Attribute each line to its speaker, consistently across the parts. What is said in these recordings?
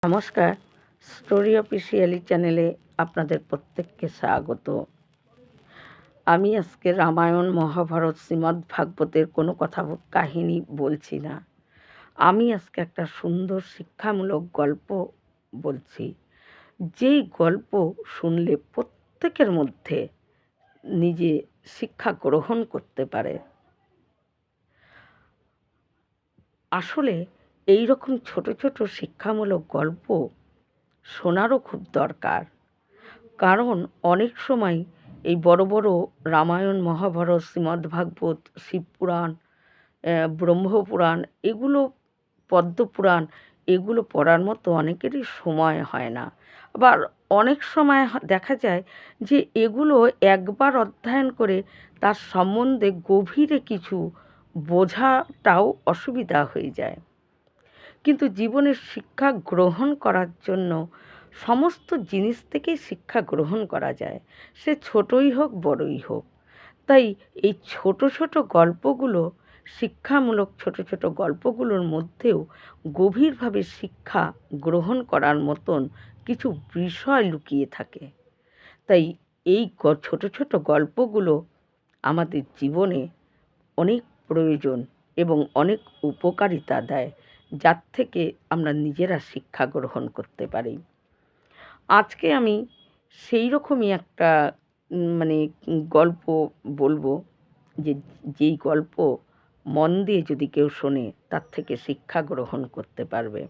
Speaker 1: নমস্কার, story officially চ্যানেলে আপনাদের প্রত্যেককে স্বাগত। আমি আজকে রামায়ণ, মহাভারত, শ্রীমদ্ভাগবতের কোনো কাহিনী বলছি না। আমি আজকে একটা সুন্দর শিক্ষামূলক গল্প বলছি, যেই গল্প শুনলে প্রত্যেকের মধ্যে নিজে শিক্ষা গ্রহণ করতে পারে। আসলে এই রকম ছোট ছোট শিক্ষামূলক গল্প শোনারও খুব দরকার। কারণ অনেক সময় এই বড় বড় রামায়ণ, মহাভারত, শ্রীমদ্ভাগবত, শিবপুরাণ, ব্রহ্মপুরাণ, এগুলো পদ্মপুরাণ, এগুলো পড়ার মতো অনেকেরই সময় হয় না। আবার অনেক সময় দেখা যায় যে এগুলো একবার অধ্যয়ন করে তার সম্বন্ধে গভীরে কিছু বোঝাটাও অসুবিধা হয়ে যায়। কিন্তু জীবনের শিক্ষা গ্রহণ করার জন্য সমস্ত জিনিস থেকেই শিক্ষা গ্রহণ করা যায়, সে ছোটই হোক বড়ই হোক। তাই এই ছোট ছোট গল্পগুলো, শিক্ষামূলক ছোট ছোট গল্পগুলোর মধ্যেও গভীরভাবে শিক্ষা গ্রহণ করার মতন কিছু বিষয় লুকিয়ে থাকে। তাই এই ছোট ছোট গল্পগুলো আমাদের জীবনে অনেক প্রয়োজন এবং অনেক উপকারিতা দেয়, যার থেকে আমরা নিজেরা শিক্ষা গ্রহণ করতে পারি। আজকে আমি সেই রকমই একটা গল্প বলবো, যেই গল্প মন দিয়ে যদি কেউ শোনে তার থেকে শিক্ষা গ্রহণ করতে পারবে।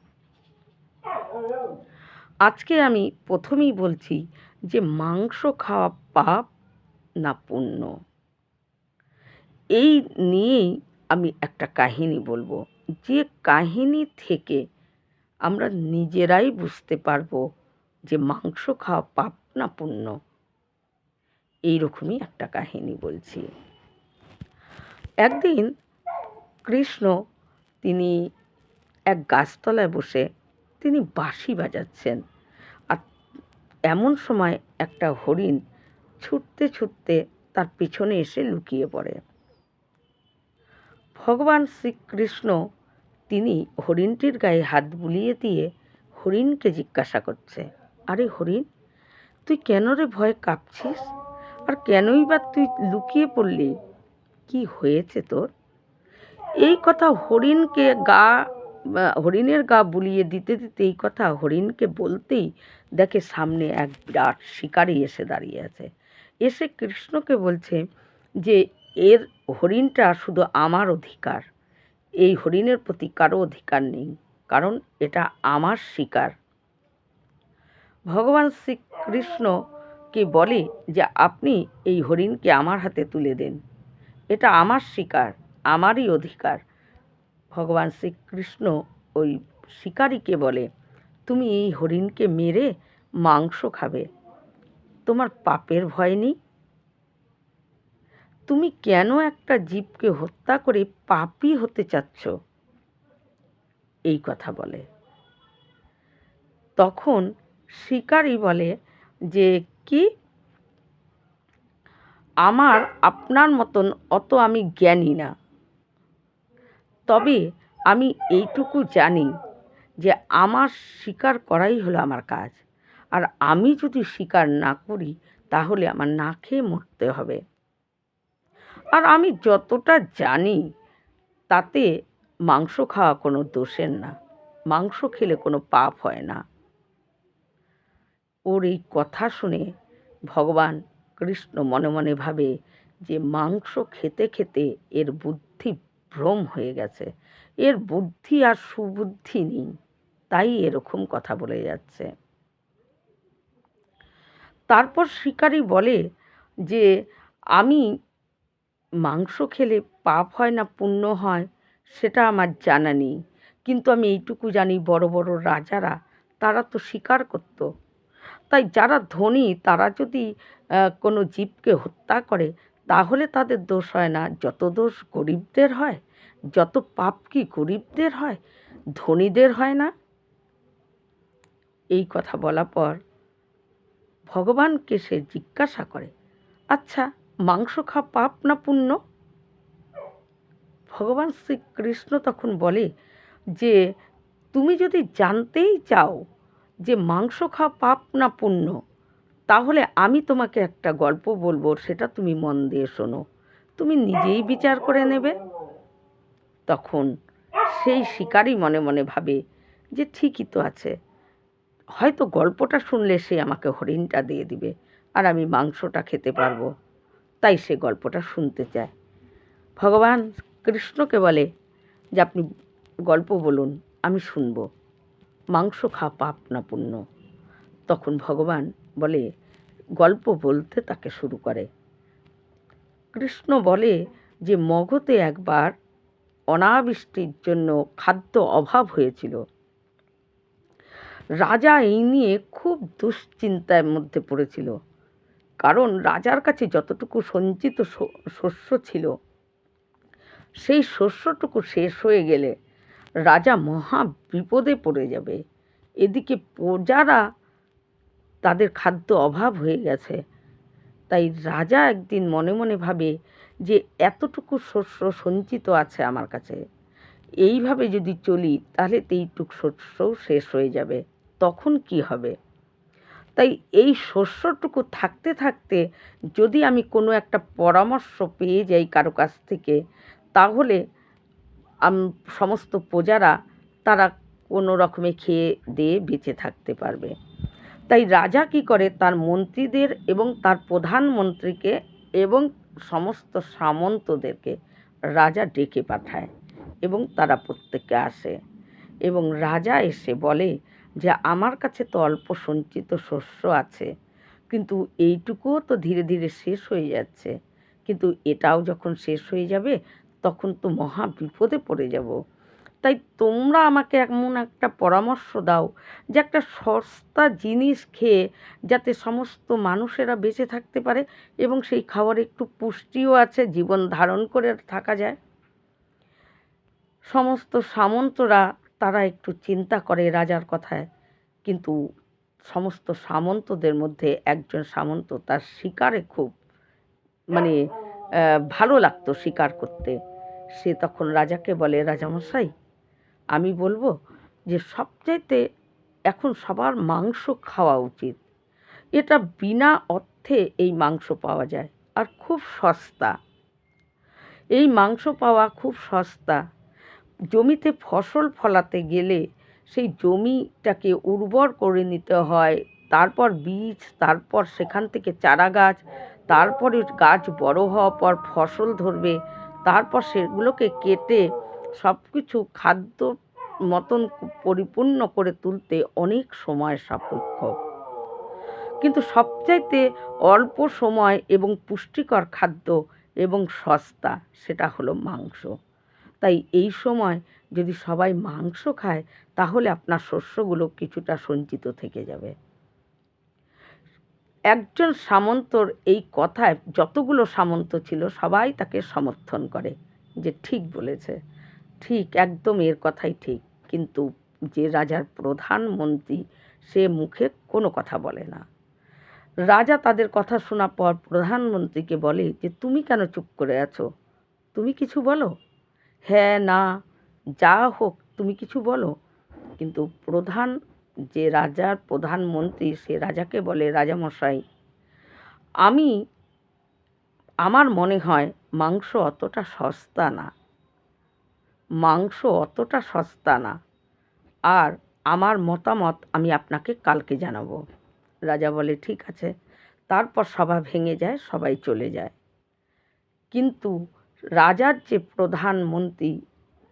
Speaker 1: আজকে আমি প্রথমেই বলছি যে মাংস খাওয়া পাপ না পুণ্য, এই নিয়েই আমি একটা কাহিনী বলবো, যে কাহিনী থেকে আমরা নিজেরাই বুঝতে পারবো যে মাংস খাওয়া পাপ না পুণ্য। এইরকমই একটা কাহিনী বলছি। একদিন কৃষ্ণ তিনি এক গাছতলায় বসে তিনি বাঁশি বাজাচ্ছেন, আর এমন সময় একটা হরিণ ছুটতে ছুটতে তার পিছনে এসে লুকিয়ে পড়ে। ভগবান শ্রীকৃষ্ণ তিনি হরিণটির গায়ে হাত বুলিয়ে দিয়ে হরিণকে জিজ্ঞাসা করছে, আরে হরিণ, তুই কেন রে ভয়ে কাঁপছিস? আর কেনই বা তুই লুকিয়ে পড়লি? কি হয়েছে তোর? এই কথা হরিণের গা বুলিয়ে দিতে দিতে এই কথা হরিণকে বলতেই দেখে সামনে এক বিরাট শিকারী এসে দাঁড়িয়ে আছে। এসে কৃষ্ণকে বলছে যে এর হরিণটা শুধু আমার অধিকার, এই হরিণের প্রতি কারো অধিকার নেই, কারণ এটা আমার শিকার। ভগবান শ্রীকৃষ্ণকে বলে যে আপনি এই হরিণকে আমার হাতে তুলে দেন, এটা আমার শিকার, আমারই অধিকার। ভগবান শ্রীকৃষ্ণ ওই শিকারীকে বলে, তুমি এই হরিণকে মেরে মাংস খাবে, তোমার পাপের ভয় নেই? তুমি কেন একটা জীবকে হত্যা করে পাপী হতে চাচ্ছ? এই কথা বলে। তখন শিকারী বলে যে কি, আমার আপনার মতন অত আমি জ্ঞানী না, তবে আমি এইটুকু জানি যে আমার শিকার করাই হলো আমার কাজ, আর আমি যদি শিকার না করি তাহলে আমার না খেয়ে মরতে হবে। আর আমি যতটা জানি তাতে মাংস খাওয়া কোনো দোষের না, মাংস খেলে কোনো পাপ হয় না। ওর এই কথা শুনে ভগবান কৃষ্ণ মনে মনে ভাবে যে মাংস খেতে খেতে এর বুদ্ধি ভ্রম হয়ে গেছে, এর বুদ্ধি আর সুবুদ্ধি নেই, তাই এরকম কথা বলে যাচ্ছে। তারপর শিকারী বলে যে আমি মাংস খেলে পাপ হয় না পুণ্য হয় সেটা আমার জানা নেই, কিন্তু আমি এইটুকু জানি বড় বড় রাজারা তারা তো শিকার করত, তাই যারা ধনী তারা যদি কোনো জীবকে হত্যা করে তাহলে তাদের দোষ হয় না, যত দোষ গরিবদের হয়, যত পাপ কি গরিবদের হয়, ধনীদের হয় না? এই কথা বলার পর ভগবানকে সে জিজ্ঞাসা করে, আচ্ছা মাংস খাওয়া পাপ না পুণ্য? ভগবান শ্রীকৃষ্ণ তখন বলে যে তুমি যদি জানতেই চাও যে মাংস খাওয়া পাপ না পুণ্য, তাহলে আমি তোমাকে একটা গল্প বলবো, সেটা তুমি মন দিয়ে শোনো, তুমি নিজেই বিচার করে নেবে। তখন সেই শিকারী মনে মনে ভাবে যে ঠিকই তো আছে, হয়তো গল্পটা শুনলে সে আমাকে হরিণটা দিয়ে দিবে আর আমি মাংসটা খেতে পারবো। তাই সে গল্পটা শুনতে চায়। ভগবান কৃষ্ণকে বলে যে আপনি গল্প বলুন, আমি শুনব, মাংস খাওয়া পাপ না পুণ্য। তখন ভগবান বলে, গল্প বলতে তাকে শুরু করে। কৃষ্ণ বলে যে মগধে একবার অনাবৃষ্টির জন্য খাদ্য অভাব হয়েছিল। রাজা এই নিয়ে খুব দুশ্চিন্তার মধ্যে পড়েছিল, কারণ রাজার কাছে যতটুকু সঞ্চিত শস্য ছিল, সেই শস্যটুকু শেষ হয়ে গেলে রাজা মহা বিপদে পড়ে যাবে। এদিকে প্রজারা তাদের খাদ্য অভাব হয়ে গেছে। তাই রাজা একদিন মনে মনে ভাবে যে এতটুকু শস্য সঞ্চিত আছে আমার কাছে, এইভাবে যদি চলি তাহলে এইটুক শস্যও শেষ হয়ে যাবে, তখন কি হবে? তাই এই শস্যটুকু থাকতে থাকতে যদি আমি কোনো একটা পরামর্শ পেয়ে যাই কারো কাছ থেকে, তাহলে সমস্ত প্রজারা তারা কোনো রকমে খেয়ে দিয়ে বেঁচে থাকতে পারবে। তাই রাজা কী করে, তার মন্ত্রীদের এবং তার প্রধানমন্ত্রীকে এবং সমস্ত সামন্তদেরকে রাজা ডেকে পাঠায় এবং তারা প্রত্যেকে আসে। এবং রাজা এসে বলে যে আমার কাছে তো অল্প সঞ্চিত শস্য আছে, কিন্তু এইটুকুও তো ধীরে ধীরে শেষ হয়ে যাচ্ছে, কিন্তু এটাও যখন শেষ হয়ে যাবে তখন তো মহা বিপদে পড়ে যাব। তাই তোমরা আমাকে এমন একটা পরামর্শ দাও যে একটা সস্তা জিনিস খেয়ে যাতে সমস্ত মানুষেরা বেঁচে থাকতে পারে এবং সেই খাবারে একটু পুষ্টিও আছে, জীবন ধারণ করে থাকা যায়। সমস্ত সামন্তরা তারা একটু চিন্তা করে রাজার কথায়, কিন্তু সমস্ত সামন্তদের মধ্যে একজন সামন্ত, তার শিকারে খুব মানে ভালো লাগতো শিকার করতে। সে তখন রাজাকে বলে, রাজামশাই আমি বলবো যে সবচাইতে এখন সবার মাংস খাওয়া উচিত। এটা বিনা অর্থে এই মাংস পাওয়া যায় আর খুব সস্তা। এই মাংস পাওয়া খুব সস্তা। জমিতে ফসল ফলাতে গেলে সেই জমিটাকে উর্বর করে নিতে হয়, তারপর বীজ, তারপর সেখান থেকে চারা গাছ, তারপরে গাছ বড় হওয়ার পর ফসল ধরবে, তারপর সেগুলোকে কেটে সব কিছু খাদ্য মতন পরিপূর্ণ করে তুলতে অনেক সময় সাপেক্ষ। কিন্তু সবচাইতে অল্প সময় এবং পুষ্টিকর খাদ্য এবং সস্তা, সেটা হলো মাংস। তাই এই সময় যদি সবাই মাংস খায় তাহলে আপনার শস্যগুলো কিছুটা সঞ্চিত থেকে যাবে। একজন সামন্তর এই কথায় যতগুলো সামন্ত ছিল সবাই তাকে সমর্থন করে যে ঠিক বলেছে, ঠিক একদম এর কথাই ঠিক। কিন্তু যে রাজার প্রধানমন্ত্রী, সে মুখে কোনো কথা বলে না। রাজা তাদের কথা শোনার পর প্রধানমন্ত্রীকে বলে যে তুমি কেন চুপ করে আছো, তুমি কিছু বলো, হ্যাঁ না যা হোক তুমি কিছু বলো। কিন্তু যে রাজার প্রধানমন্ত্রী, সে রাজাকে বলে, রাজামশাই আমার মনে হয় মাংস অতটা সস্তা না, মাংস অতটা সস্তা না, আর আমার মতামত আমি আপনাকে কালকে জানাবো। রাজা বলে ঠিক আছে। তারপর সভা ভেঙে যায়, সবাই চলে যায়। কিন্তু রাজার যে প্রধানমন্ত্রী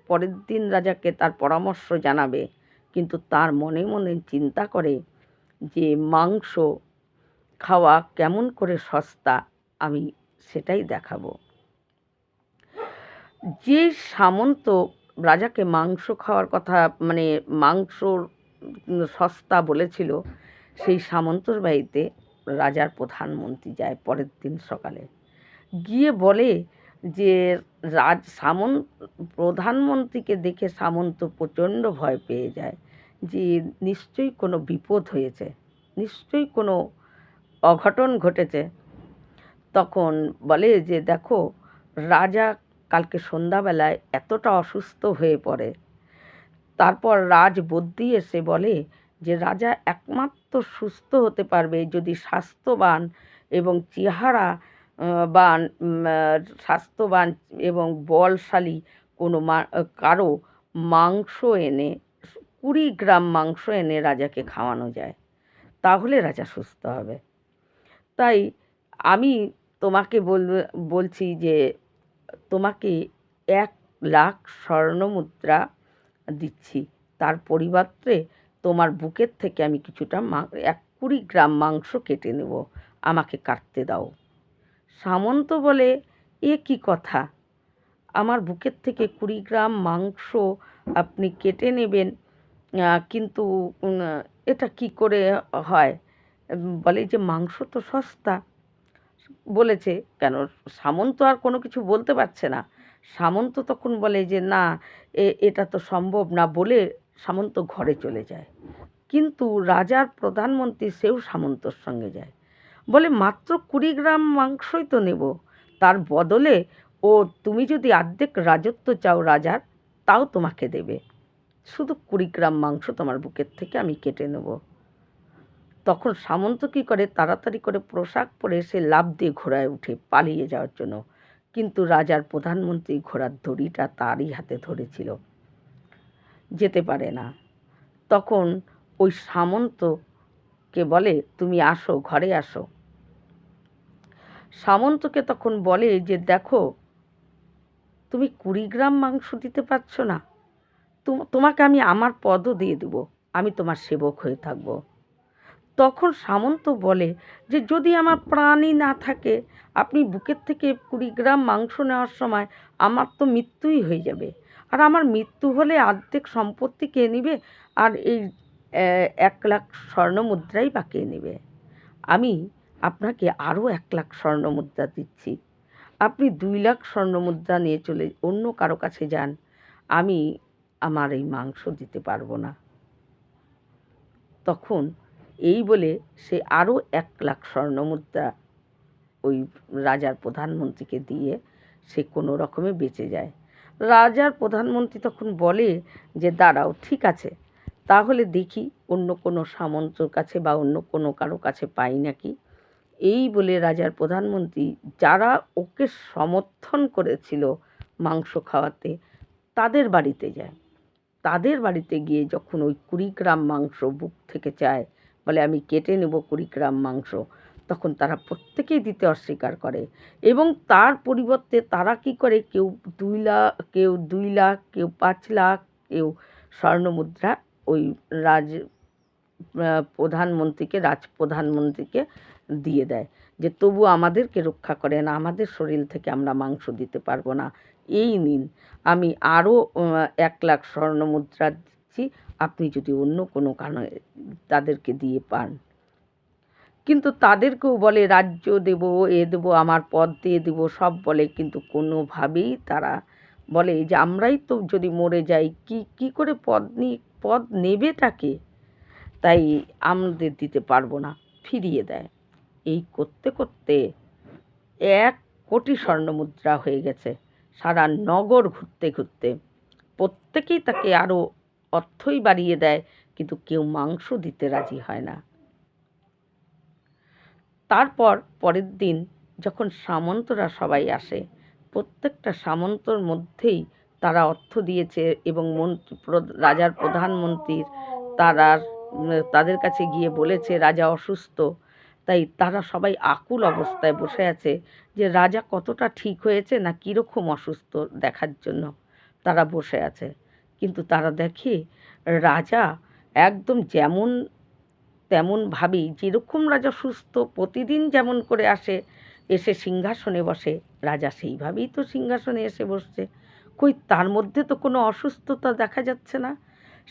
Speaker 1: পরের দিন রাজাকে তার পরামর্শ জানাবে, কিন্তু তার মনে মনে চিন্তা করে যে মাংস খাওয়া কেমন করে সস্তা, আমি সেটাই দেখাবো। যে সামন্ত রাজাকে মাংস খাওয়ার কথা, মাংস সস্তা বলেছিল, সেই সামন্তর বাড়িতে রাজার প্রধানমন্ত্রী যায় পরের দিন সকালে। গিয়ে বলে যে প্রধানমন্ত্রীকে দেখে সামন্ত প্রচণ্ড ভয় পেয়ে যায় যে নিশ্চয়ই কোনো বিপদ হয়েছে, নিশ্চয়ই কোনো অঘটন ঘটেছে। তখন বলে যে দেখো, রাজা কালকে সন্ধ্যাবেলায় এতটা অসুস্থ হয়ে পড়ে। তারপর রাজবদ্যি এসে বলে যে রাজা একমাত্র সুস্থ হতে পারবে যদি স্বাস্থ্যবান এবং চেহারা বান স্বাস্থ্যবান এবং বলশালী কোনো কারো মাংস এনে 20 গ্রাম মাংস এনে রাজাকে খাওয়ানো যায়, তাহলে রাজা সুস্থ হবে। তাই আমি তোমাকে বলছি যে তোমাকে 1 লাখ স্বর্ণমুদ্রা দিচ্ছি, তার পরিবর্তে তোমার বুকের থেকে আমি কিছুটা 20 গ্রাম মাংস কেটে নেব, আমাকে কাটতে দাও। সামন্ত বলে, এ কি কথা, আমার বুকের থেকে 20 গ্রাম মাংস আপনি কেটে নেবেন, কিন্তু এটা কি করে হয়? বলে যে মাংস তো সস্তা। বলেছে কেন, সামন্ত আর কোনো কিছু বলতে পারছে না। সামন্ত তখন বলে যে না, এটা তো সম্ভব না, বলে সামন্ত ঘরে চলে যায়। কিন্তু রাজার প্রধানমন্ত্রী সেও সামন্তর সঙ্গে যায়, বলে মাত্র 20 গ্রাম মাংসই তো নেব, তার বদলে তুমি যদি অর্ধেক রাজত্ব চাও রাজার, তাও তোমাকে দেবে, শুধু 20 গ্রাম মাংস তোমার বুকের থেকে আমি কেটে নেব। তখন সামন্ত কী করে, তাড়াতাড়ি করে পোশাক পরে সে লাফ দিয়ে ঘোড়ায় উঠে পালিয়ে যাওয়ার জন্য, কিন্তু রাজার প্রধানমন্ত্রী ঘোড়ার দড়িটা তারই হাতে ধরেছিল, যেতে পারে না। তখন ওই সামন্তকে বলে, তুমি আসো, ঘরে আসো। সামন্তকে তখন বলে যে দেখো, তুমি 20 গ্রাম মাংস দিতে পারছো না, তোমাকে আমি আমার পদও দিয়ে দেবো, আমি তোমার সেবক হয়ে থাকবো। তখন সামন্ত বলে যে যদি আমার প্রাণই না থাকে, আপনি বুকের থেকে 20 গ্রাম মাংস নেওয়ার সময় আমার তো মৃত্যুই হয়ে যাবে, আর আমার মৃত্যু হলে অর্ধেক সম্পত্তি কে নেবে, আর এই 1 লাখ স্বর্ণমুদ্রাই বা কে নেবে। আমি আপনাকে আরও 1 লাখ স্বর্ণমুদ্রা দিচ্ছি, আপনি 2 লাখ স্বর্ণমুদ্রা নিয়ে চলে অন্য কারো কাছে যান, আমি আমার এই মাংস দিতে পারবো না। তখন এই বলে সে আরও 1 লাখ স্বর্ণমুদ্রা ওই রাজার প্রধানমন্ত্রীকে দিয়ে সে কোনো রকমে বেঁচে যায়। রাজার প্রধানমন্ত্রী তখন বলে যে দাঁড়াও, ঠিক আছে, তাহলে দেখি অন্য কোনো সামন্তর কাছে বা অন্য কোনো কারো কাছে পাই নাকি। এই বলে রাজার প্রধানমন্ত্রী যারা ওকে সমর্থন করেছিল মাংস খাওয়াতে, তাদের বাড়িতে যায়। তাদের বাড়িতে গিয়ে যখন ওই 20 গ্রাম মাংস বুক থেকে চায়, বলে আমি কেটে নেব 20 গ্রাম মাংস, তখন তারা প্রত্যেকেই দিতে অস্বীকার করে, এবং তার পরিবর্তে তারা কি করে, কেউ 2 লাখ, কেউ 2 লাখ, কেউ 5 লাখ, কেউ স্বর্ণমুদ্রা ওই রাজপ্রধানমন্ত্রীকে দিয়ে দেয়, যে তবু আমাদেরকে রক্ষা করেন, আমাদের শরীর থেকে আমরা মাংস দিতে পারবো না, এই নিন, আমি আরও 1 লাখ স্বর্ণমুদ্রা দিচ্ছি, আপনি যদি অন্য কোনো কারণে তাদেরকে দিয়ে পান। কিন্তু তাদেরকেও বলে রাজ্য দেব, এ দেবো, আমার পদ দিয়ে দেবো, সব বলে, কিন্তু কোনোভাবেই তারা বলে যে আমরাই তো যদি মরে যাই, কি করে পদ নেবে তাকে, তাই আমাদের দিতে পারবো না, ফিরিয়ে দেয়। এই করতে করতে 1 কোটি স্বর্ণমুদ্রা হয়ে গেছে। সারা নগর ঘুরতে ঘুরতে প্রত্যেকেই তাকে আরও অর্থই বাড়িয়ে দেয়, কিন্তু কেউ মাংস দিতে রাজি হয় না। তারপর পরের দিন যখন সামন্তরা সবাই আসে, প্রত্যেকটা সামন্তর মধ্যেই তারা অর্থ দিয়েছে, এবং রাজার প্রধানমন্ত্রীর তাদের কাছে গিয়ে বলেছে রাজা অসুস্থ, তাই তারা সবাই আকুল অবস্থায় বসে আছে যে রাজা কতটা ঠিক হয়েছে না কীরকম অসুস্থ দেখার জন্য তারা বসে আছে। কিন্তু তারা দেখে রাজা একদম যেমন তেমনভাবেই, যেরকম রাজা সুস্থ প্রতিদিন যেমন করে এসে সিংহাসনে বসে, রাজা সেইভাবেই তো সিংহাসনে এসে বসছে, কই তার মধ্যে তো কোনো অসুস্থতা দেখা যাচ্ছে না,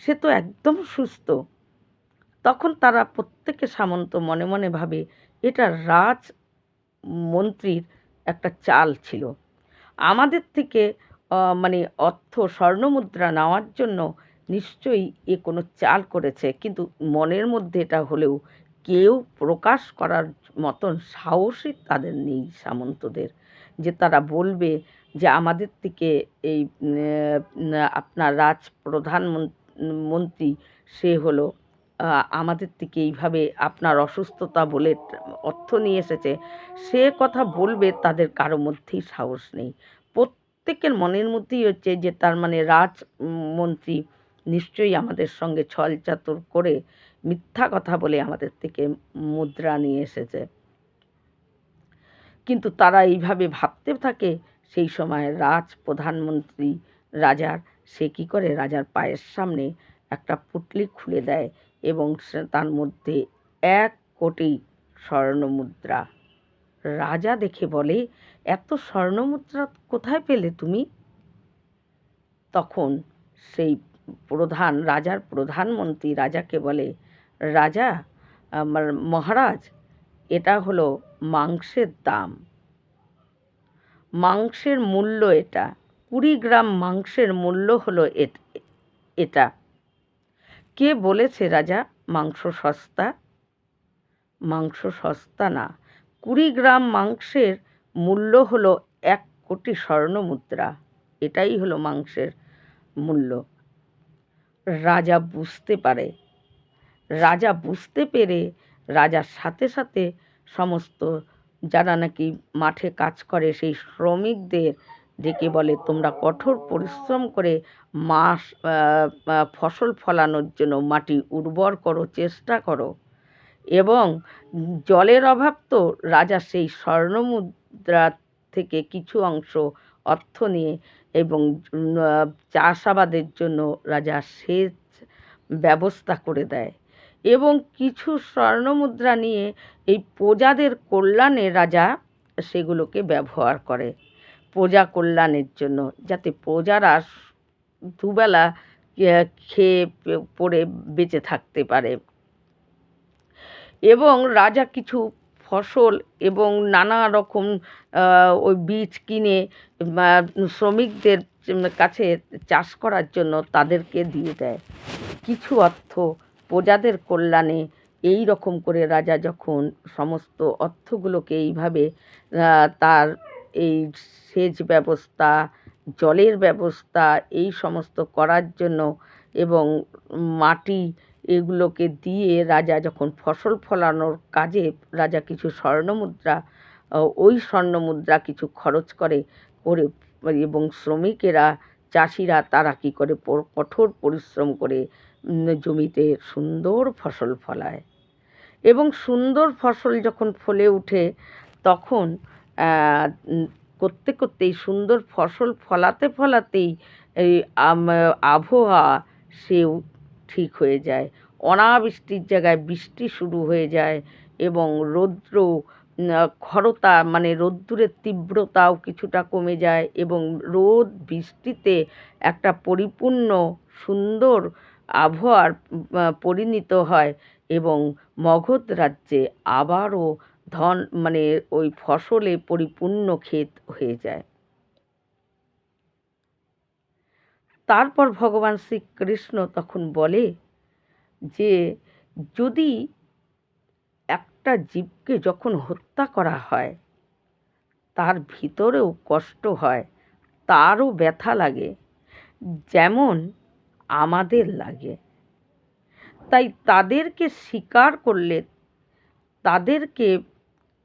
Speaker 1: সে তো একদম সুস্থ। তখন তারা প্রত্যেকে সামন্ত মনে মনে ভাবে এটা রাজমন্ত্রীর একটা চাল ছিল, আমাদের থেকে মানে অর্থ স্বর্ণমুদ্রা নেওয়ার জন্য নিশ্চয়ই এ কোনো চাল করেছে, কিন্তু মনের মধ্যে এটা হলেও কেউ প্রকাশ করার মতন সাহসই তাদের নেই সামন্তদের, যে তারা বলবে যে আমাদের থেকে এই আপনার প্রধানমন্ত্রী সে হলো আমাদের থেকে এইভাবে আপনার অসুস্থতা বলে অর্থ নিয়ে এসেছে, সে কথা বলবে তাদের কারো মধ্যেই সাহস নেই। প্রত্যেকের মনের মধ্যেই হচ্ছে যে তার মানে মন্ত্রী নিশ্চয়ই আমাদের সঙ্গে ছলচাতুর করে মিথ্যা কথা বলে আমাদের থেকে মুদ্রা নিয়ে এসেছে। কিন্তু তারা এইভাবে ভাবতে থাকে। সেই সময় প্রধানমন্ত্রী রাজার সে কী করে, রাজার পায়ের সামনে একটা পুঁটলি খুলে দেয় এবং তার মধ্যে 1,000,000,000 স্বর্ণমুদ্রা। রাজা দেখে বলে, এত স্বর্ণমুদ্রা কোথায় পেলে তুমি? তখন সেই রাজার প্রধানমন্ত্রী রাজাকে বলে, রাজা, আমার মহারাজ, এটা হলো মাংসের দাম, মাংসের মূল্য এটা, 20 গ্রাম মাংসের মূল্য হলো এটা। কে বলেছে রাজা মাংস সস্তা? মাংস সস্তা না, 20 গ্রাম মাংসের মূল্য হলো 1,000,000,000 স্বর্ণমুদ্রা। এটাই হলো মাংসের মূল্য। রাজা বুঝতে পারে। রাজা বুঝতে পেরে রাজার সাথে সাথে সমস্ত যারা নাকি মাঠে কাজ করে সেই শ্রমিকদের ডেকে বলে, তোমরা কঠোর পরিশ্রম করে ফসল ফলানোর জন্য মাটি উর্বর করো, চেষ্টা করো। এবং জলের অভাব তো রাজা সেই স্বর্ণমুদ্রা থেকে কিছু অংশ অর্থ নিয়ে এবং চাষাবাদের জন্য রাজা সেচ ব্যবস্থা করে দেয় এবং কিছু স্বর্ণমুদ্রা নিয়ে এই প্রজাদের কল্যাণে রাজা সেগুলোকে ব্যবহার করে, প্রজা কল্যাণের জন্য, যাতে প্রজারা দুবেলা খেয়ে পরে বেঁচে থাকতে পারে। এবং রাজা কিছু ফসল এবং নানা রকম ওই বীজ কিনে শ্রমিকদের কাছে চাষ করার জন্য তাদেরকে দিয়ে দেয়। কিছু অর্থ প্রজাদের কল্যাণে এই রকম করে রাজা যখন সমস্ত অর্থগুলোকে এইভাবে তার এই সেচ ব্যবস্থা, জলের ব্যবস্থা এই সমস্ত করার জন্য এবং মাটি এগুলোকে দিয়ে রাজা যখন ফসল ফলানোর কাজে রাজা কিছু স্বর্ণমুদ্রা, ওই স্বর্ণমুদ্রা কিছু খরচ করে এবং শ্রমিকেরা, চাষিরা তারা কী করে কঠোর পরিশ্রম করে জমিতে সুন্দর ফসল ফলায় এবং সুন্দর ফসল যখন ফলে ওঠে তখন করতে করতেই সুন্দর ফসল ফলাতেই এই আবহাওয়া সেও ঠিক হয়ে যায়। অনাবৃষ্টির জায়গায় বৃষ্টি শুরু হয়ে যায় এবং রৌদ্র খরতা মানে রোদ্দুরের তীব্রতাও কিছুটা কমে যায় এবং রোদ বৃষ্টিতে একটা পরিপূর্ণ সুন্দর আবহাওয়ার পরিণত হয় এবং মগধ রাজ্যে আবারও মানে ওই ফসলে পরিপূর্ণ ক্ষেত হয়ে যায়। তারপর ভগবান শ্রীকৃষ্ণ তখন বলে যে যদি একটা জীবকে যখন হত্যা করা হয় তার ভিতরেও কষ্ট হয়, তারও ব্যথা লাগে, যেমন আমাদের লাগে। তাই তাদেরকে স্বীকার করলে, তাদেরকে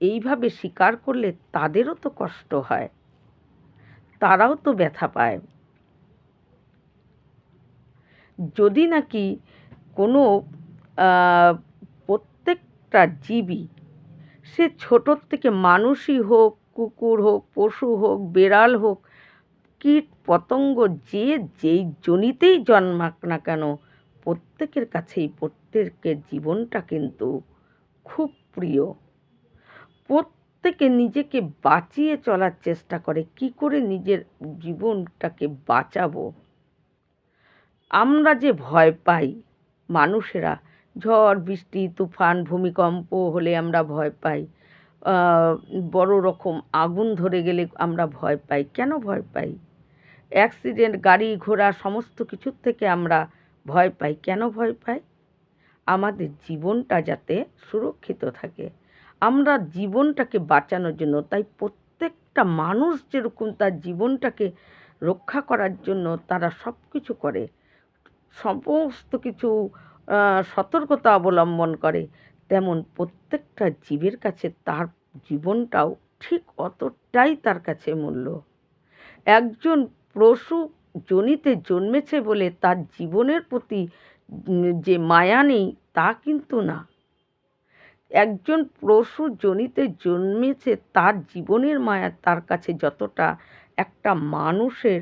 Speaker 1: এইভাবে স্বীকার করলে তাদেরও তো কষ্ট হয়, তারাও তো ব্যথা পায়। যদি নাকি কোনো প্রত্যেকটা জীবই, সে ছোটোর থেকে মানুষই হোক, কুকুর হোক, পশু হোক, বেড়াল হোক, কীট পতঙ্গ, যেই জনিতেই জন্মাক না কেন, প্রত্যেকের কাছেই প্রত্যেকের জীবনটা কিন্তু খুব প্রিয়। প্রত্যেকে নিজেকে বাঁচিয়ে চলার চেষ্টা করে, কি করে নিজের জীবনটাকে বাঁচাবো। আমরা যে ভয় পাই মানুষেরা, ঝড় বৃষ্টি তুফান ভূমিকম্প হলে আমরা ভয় পাই, বড় রকম আগুন ধরে গেলে আমরা ভয় পাই। কেন ভয় পাই? অ্যাক্সিডেন্ট, গাড়ি ঘোড়া সমস্ত কিছুর থেকে আমরা ভয় পাই। কেন ভয় পাই? আমাদের জীবনটা যাতে সুরক্ষিত থাকে, আমরা জীবনটাকে বাঁচানোর জন্য। তাই প্রত্যেকটা মানুষ যেরকম তার জীবনটাকে রক্ষা করার জন্য তারা সব কিছু করে, সমস্ত কিছু সতর্কতা অবলম্বন করে, তেমন প্রত্যেকটা জীবের কাছে তার জীবনটাও ঠিক অতটাই তার কাছে মূল্য। একজন পশু যোনিতে জন্মেছে বলে তার জীবনের প্রতি যে মায়া নেই তা কিন্তু না। একজন পশু যোনিতে জন্মেছে, তার জীবনের মায়া তার কাছে যতটা, একটা মানুষের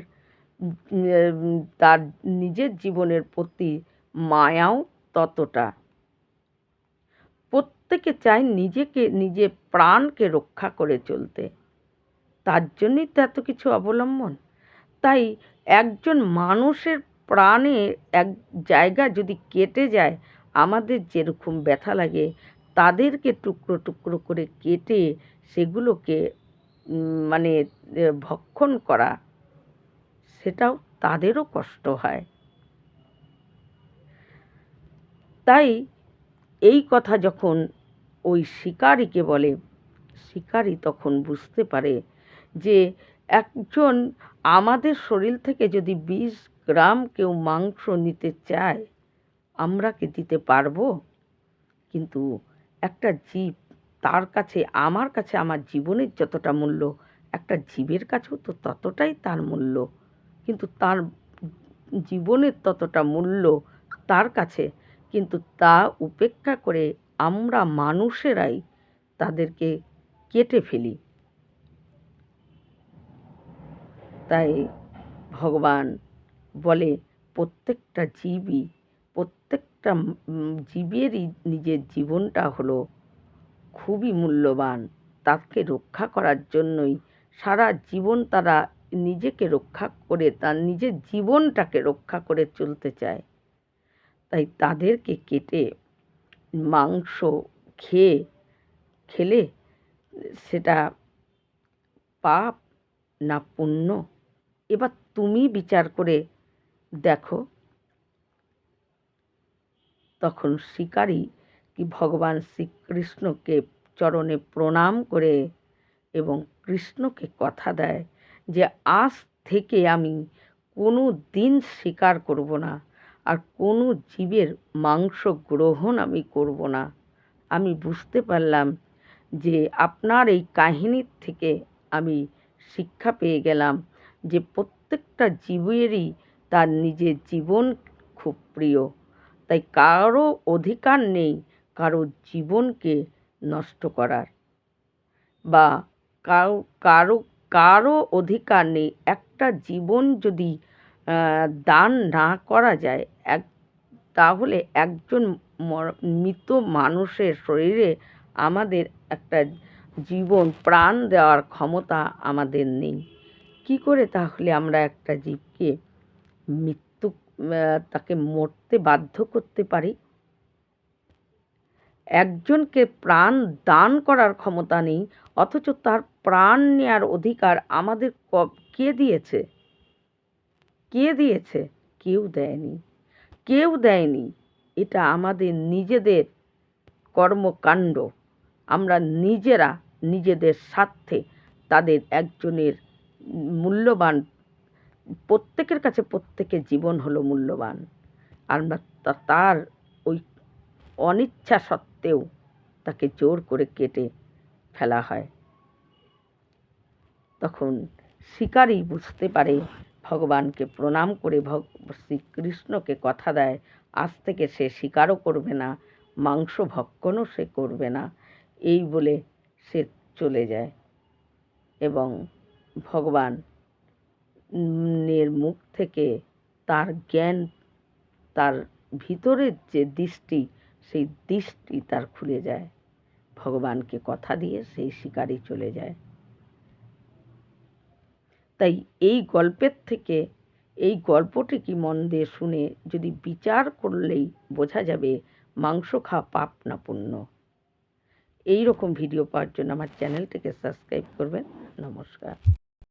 Speaker 1: তার নিজের জীবনের প্রতি মায়াও ততটা। প্রত্যেকে চায় নিজেকে, নিজের প্রাণকে রক্ষা করে চলতে, তার জন্যই তো এত কিছু অবলম্বন। তাই একজন মানুষের প্রাণে এক জায়গা যদি কেটে যায়, আমাদের যেরকম ব্যথা লাগে, তাদেরকে টুকরো টুকরো করে কেটে সেগুলোকে মানে ভক্ষণ করা, সেটাও তাদেরও কষ্ট হয়। তাই এই কথা যখন ওই শিকারীকে বলে, শিকারী তখন বুঝতে পারে যে একজন আমাদের শরীর থেকে যদি 20 গ্রাম কেউ মাংস নিতে চায়, আমরা কি দিতে পারবো? কিন্তু একটা জীব, তার কাছে, আমার কাছে আমার জীবনের যতটা মূল্য, একটা জীবের কাছেও তো ততটাই তার মূল্য। কিন্তু তার জীবনের ততটা মূল্য তার কাছে, কিন্তু তা উপেক্ষা করে আমরা মানুষেরাই তাদেরকে কেটে ফেলি। তাই ভগবান বলে প্রত্যেকটা জীবই, প্রত্যেকটা জীবেরই নিজের জীবনটা হলো খুবই মূল্যবান। তাকে রক্ষা করার জন্যই সারা জীবন তারা নিজেকে রক্ষা করে, তার নিজের জীবনটাকে রক্ষা করে চলতে চায়। তাই তাদেরকে কেটে মাংস খেলে সেটা পাপ না পুণ্য, এবার তুমি বিচার করে দেখো। তখন শিকারী কি ভগবান শ্রীকৃষ্ণকে চরণে প্রণাম করে এবং কৃষ্ণকে কথা দেয় যে আজ থেকে আমি কোনো দিন শিকার করব না, আর কোনো জীবের মাংস গ্রহণ আমি করব না। আমি বুঝতে পারলাম যে আপনার এই কাহিনীর থেকে আমি শিক্ষা পেয়ে গেলাম যে প্রত্যেকটা জীবেরই তার নিজের জীবন খুব প্রিয়। তাই কারো অধিকার নেই কারো জীবনকে নষ্ট করার, বা কারো কারো অধিকার নেই। একটা জীবন যদি দান না করা যায়, তাহলে একজন মৃত মানুষের শরীরে আমাদের একটা জীবন প্রাণ দেওয়ার ক্ষমতা আমাদের নেই। কি করে তাহলে আমরা একটা জীবকে মৃত্যু, তাকে মরতে বাধ্য করতে পারি? একজনকে প্রাণ দান করার ক্ষমতা নেই, অথচ তার প্রাণ নেওয়ার অধিকার আমাদের কে দিয়েছে? কে দিয়েছে? কেউ দেয়নি, কেউ দেয়নি। এটা আমাদের নিজেদের কর্মকাণ্ড। আমরা নিজেরা নিজেদের স্বার্থে তাদের একজনের মূল্যবান, প্রত্যেকের কাছে প্রত্যেকের জীবন হলো মূল্যবান। আমরা তার ওই অনিচ্ছা সত্ত্বেও তাকে জোর করে কেটে ফেলা হয়। তখন শিকারী বুঝতে পারে, ভগবানকে প্রণাম করে শ্রীকৃষ্ণকে কথা দেয় আজ থেকে সে শিকারও করবে না, মাংস ভক্ষণও সে করবে না। এই বলে সে চলে যায় এবং ভগবানের মুখ থেকে তার জ্ঞান, তার ভিতরের যে দৃষ্টি, সেই দৃষ্টি তার খুলে যায়। ভগবানকে কথা দিয়ে সেই শিকারী চলে যায়। তাই এই গল্পের থেকে, এই গল্পটি কি মন দিয়ে শুনে যদি বিচার করলেই বোঝা যাবে মাংস খাওয়া পাপ না পুণ্য। এই রকম ভিডিও পাওয়ার জন্য আমার চ্যানেলটিকে সাবস্ক্রাইব করবেন। নমস্কার।